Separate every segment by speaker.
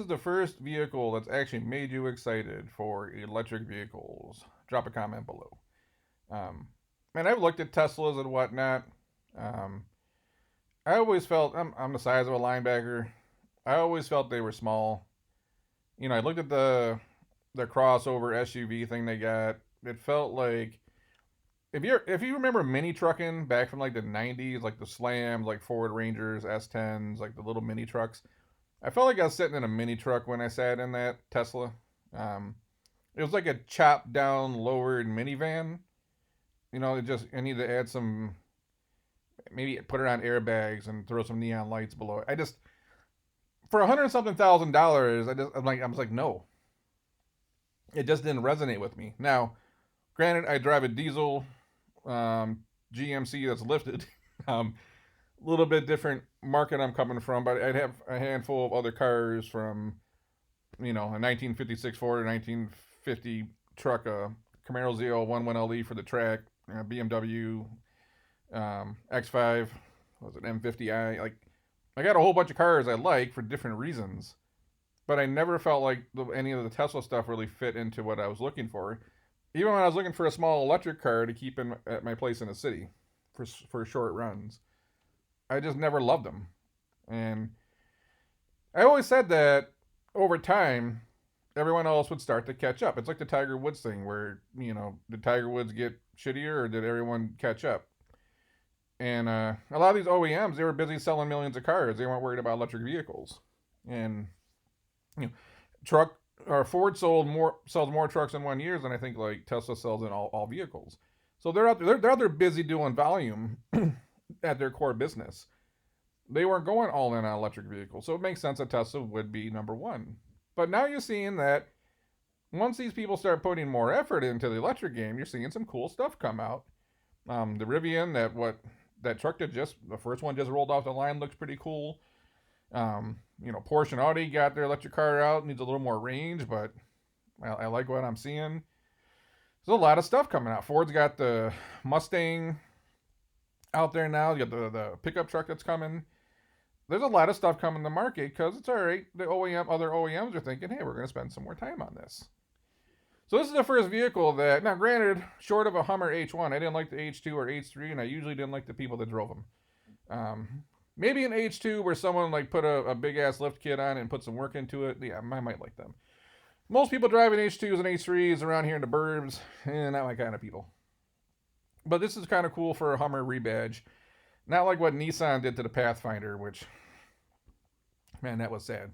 Speaker 1: This is the first vehicle that's actually made you excited for electric vehicles? Drop a comment below. Um, and I've looked at Teslas and whatnot. Um, I always felt I'm the size of a linebacker. I always felt they were small. I looked at the crossover SUV thing they got. It felt like if you remember mini trucking back from like the 90s, like the Slams, like Ford Rangers, S10s, like the little mini trucks. I felt like I was sitting in a mini truck when I sat in that Tesla. Um, it was like a chopped down, lowered minivan. I need to add some, maybe put it on airbags and throw some neon lights below it. For $100 something thousand dollars, I was like, no, it just didn't resonate with me. Now, granted, I drive a diesel GMC that's lifted. um, a little bit different market I'm coming from, but I'd have a handful of other cars from, a 1956 Ford or 1950 truck, a Camaro ZL11LE for the track, BMW X5, what was it, M50i. Like, I got a whole bunch of cars I like for different reasons, but I never felt like any of the Tesla stuff really fit into what I was looking for. Even when I was looking for a small electric car to keep at my place in the city for short runs, I just never loved them. And I always said that over time, everyone else would start to catch up. It's like the Tiger Woods thing where, did Tiger Woods get shittier or did everyone catch up? And a lot of these OEMs, they were busy selling millions of cars. They weren't worried about electric vehicles. And, you know, truck or Ford sells more trucks in 1 year than I think like Tesla sells in all vehicles. So they're out there busy doing volume at their core business. They weren't going all in on electric vehicles. So it makes sense that Tesla would be number one. But now you're seeing that once these people start putting more effort into the electric game, you're seeing some cool stuff come out. The Rivian, that truck that just the first one just rolled off the line, looks pretty cool. Porsche and Audi got their electric car out, needs a little more range, but I like what I'm seeing. There's a lot of stuff coming out. Ford's got the Mustang out there now. You got the pickup truck that's coming. There's a lot of stuff coming to market because it's all right. Other OEMs are thinking, hey, we're going to spend some more time on this. So this is the first vehicle that, now granted, short of a Hummer H1, I didn't like the H2 or H3, and I usually didn't like the people that drove them. Maybe an H2 where someone like put a big ass lift kit on it and put some work into it. Yeah, I might like them. Most people driving H2s and H3s around here in the burbs, not my kind of people. But this is kind of cool for a Hummer rebadge. Not like what Nissan did to the Pathfinder, which, man, that was sad.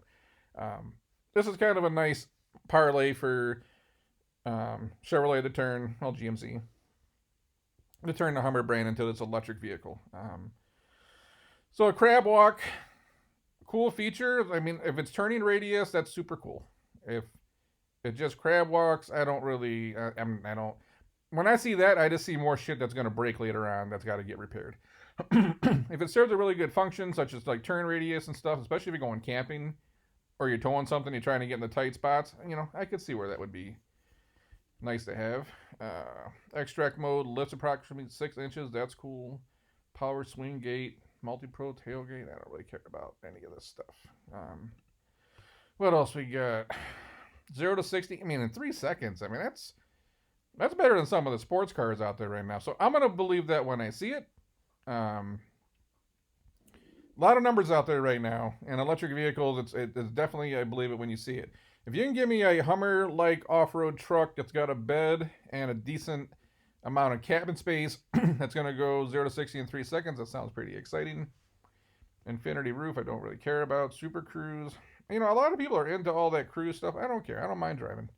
Speaker 1: This is kind of a nice parlay for Chevrolet to turn, GMC, to turn the Hummer brand into this electric vehicle. So a crab walk, cool feature. I mean, if it's turning radius, that's super cool. If it just crab walks, I don't really, I don't. When I see that, I just see more shit that's going to break later on that's got to get repaired. If it serves a really good function, such as like turn radius and stuff, especially if you're going camping or you're towing something, you're trying to get in the tight spots, I could see where that would be nice to have. Extract mode lifts approximately 6 inches. That's cool. Power swing gate, multi-pro tailgate. I don't really care about any of this stuff. What else we got? 0 to 60. I mean, in 3 seconds. I mean, that's better than some of the sports cars out there right now. So I'm gonna believe that when I see it. A lot of numbers out there right now, and electric vehicles. It's definitely, I believe it when you see it. If you can give me a Hummer-like off-road truck that's got a bed and a decent amount of cabin space that's going to go 0 to 60 in 3 seconds, that sounds pretty exciting. Infinity roof, I don't really care about. Super Cruise. A lot of people are into all that cruise stuff. I don't care. I don't mind driving.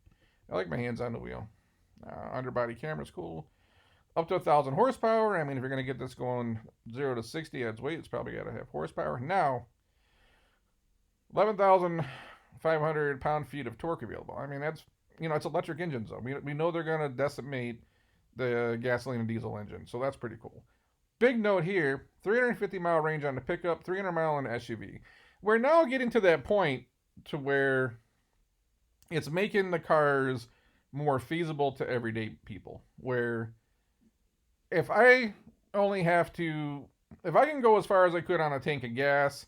Speaker 1: I like my hands on the wheel. Underbody camera's cool. Up to 1,000 horsepower. I mean, if you're going to get this going 0 to 60 at its weight, it's probably got to have horsepower. Now, 11,500 pound-feet of torque available. I mean, that's, it's electric engines, though. We know they're going to decimate the gasoline and diesel engine, so that's pretty cool. Big note here, 350-mile range on the pickup, 300-mile on the SUV. We're now getting to that point to where it's making the cars more feasible to everyday people, where if I can go as far as I could on a tank of gas,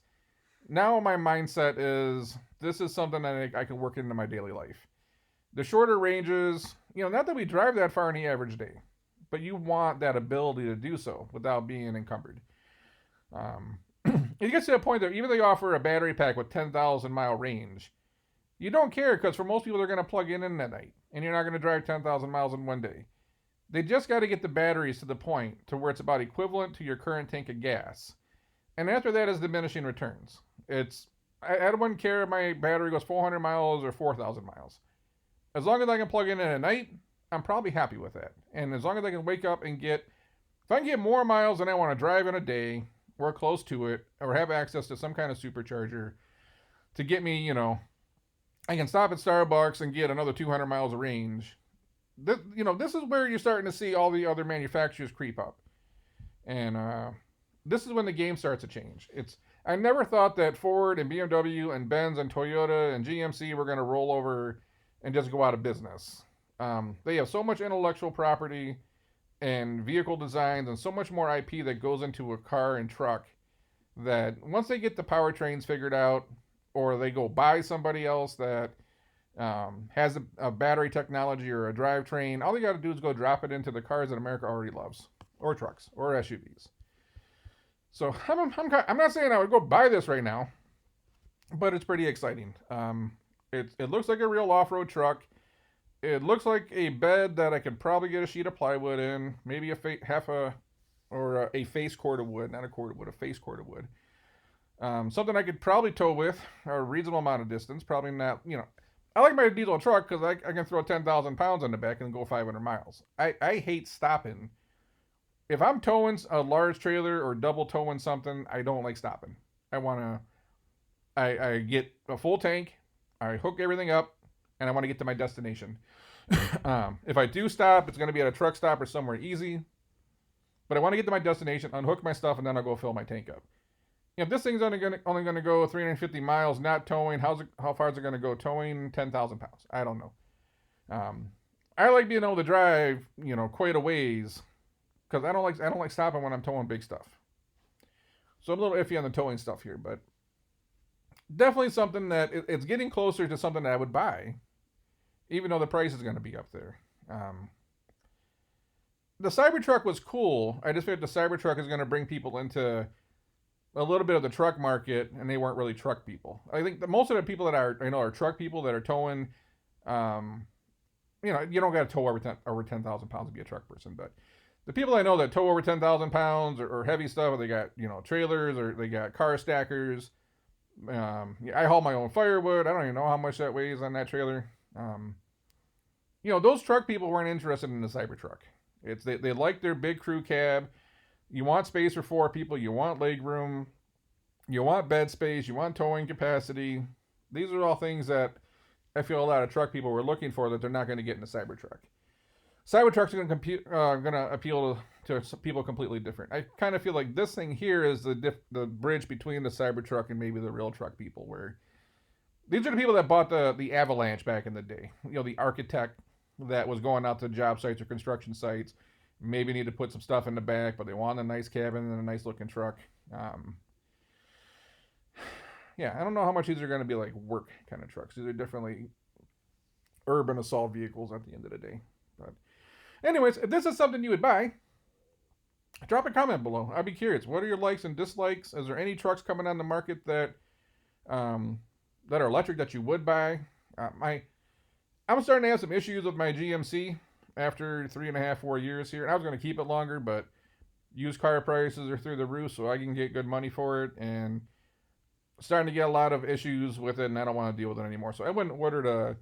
Speaker 1: now my mindset is this is something that I can work into my daily life. The shorter ranges, not that we drive that far in the average day, but you want that ability to do so without being encumbered. Um, it gets to a point that even though they offer a battery pack with 10,000 mile range, you don't care because for most people they're going to plug in that night, and you're not going to drive 10,000 miles in one day. They just got to get the batteries to the point to where it's about equivalent to your current tank of gas, and after that is diminishing returns. I wouldn't care if my battery goes 400 miles or 4,000 miles. As long as I can plug in at night, I'm probably happy with that. And as long as I can wake up and if I can get more miles than I want to drive in a day, or close to it, or have access to some kind of supercharger to get me, I can stop at Starbucks and get another 200 miles of range. This is where you're starting to see all the other manufacturers creep up. And this is when the game starts to change. I never thought that Ford and BMW and Benz and Toyota and GMC were going to roll over and just go out of business. They have so much intellectual property and vehicle designs and so much more IP that goes into a car and truck that once they get the powertrains figured out, or they go buy somebody else that has a battery technology or a drivetrain, all they got to do is go drop it into the cars that America already loves, or trucks, or SUVs. So I'm not saying I would go buy this right now, but it's pretty exciting. It looks like a real off-road truck. It looks like a bed that I could probably get a sheet of plywood in, maybe a face cord of wood, not a cord of wood, a face cord of wood. Something I could probably tow with a reasonable amount of distance. Probably not, I like my diesel truck because I can throw 10,000 pounds on the back and go 500 miles. I hate stopping. If I'm towing a large trailer or double towing something, I don't like stopping. I get a full tank, I hook everything up, and I want to get to my destination. If I do stop, it's going to be at a truck stop or somewhere easy. But I want to get to my destination, unhook my stuff, and then I'll go fill my tank up. This thing's only going to go 350 miles, not towing. How far is it going to go towing? 10,000 pounds. I don't know. I like being able to drive, quite a ways, because I don't like stopping when I'm towing big stuff. So I'm a little iffy on the towing stuff here, but definitely something that it's getting closer to something that I would buy, even though the price is going to be up there. The Cybertruck was cool. I just figured the Cybertruck is going to bring people into a little bit of the truck market, and they weren't really truck people. I think that most of the people that are truck people that are towing. You don't got to tow over 10,000 pounds to be a truck person, but the people I know that tow over 10,000 pounds or heavy stuff, or they got trailers, or they got car stackers. I haul my own firewood. I don't even know how much that weighs on that trailer. Those truck people weren't interested in the Cybertruck. They like their big crew cab. You want space for 4 people. You want leg room. You want bed space. You want towing capacity. These are all things that I feel a lot of truck people were looking for that they're not going to get in a Cybertruck. Cybertrucks are going to appeal to people completely different. I kind of feel like this thing here is the bridge between the Cybertruck and maybe the real truck people, where these are the people that bought the Avalanche back in the day. The architect that was going out to job sites or construction sites, maybe need to put some stuff in the back, but they want a nice cabin and a nice looking truck. Yeah, I don't know how much these are going to be like work kind of trucks. These are definitely urban assault vehicles at the end of the day. But anyways, if this is something you would buy, drop a comment below. I'd be curious. What are your likes and dislikes? Is there any trucks coming on the market that are electric that you would buy? I'm starting to have some issues with my GMC after 3.5, 4 years here. And I was going to keep it longer, but used car prices are through the roof, so I can get good money for it. And starting to get a lot of issues with it, and I don't want to deal with it anymore. So I went and ordered a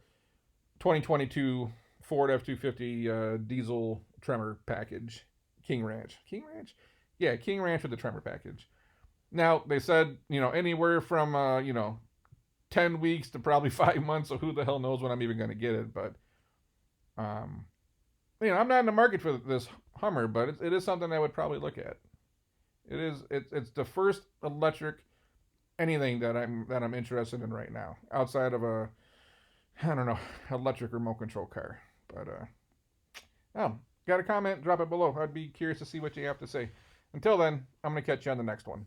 Speaker 1: 2022 Ford F-250 diesel Tremor package. King Ranch? Yeah, King Ranch with the Tremor package. Now, they said, anywhere from, 10 weeks to probably 5 months, so who the hell knows when I'm even going to get it. But, I'm not in the market for this Hummer, but it is something I would probably look at. It's the first electric anything that I'm interested in right now, outside of electric remote control car. But, got a comment? Drop it below. I'd be curious to see what you have to say. Until then, I'm going to catch you on the next one.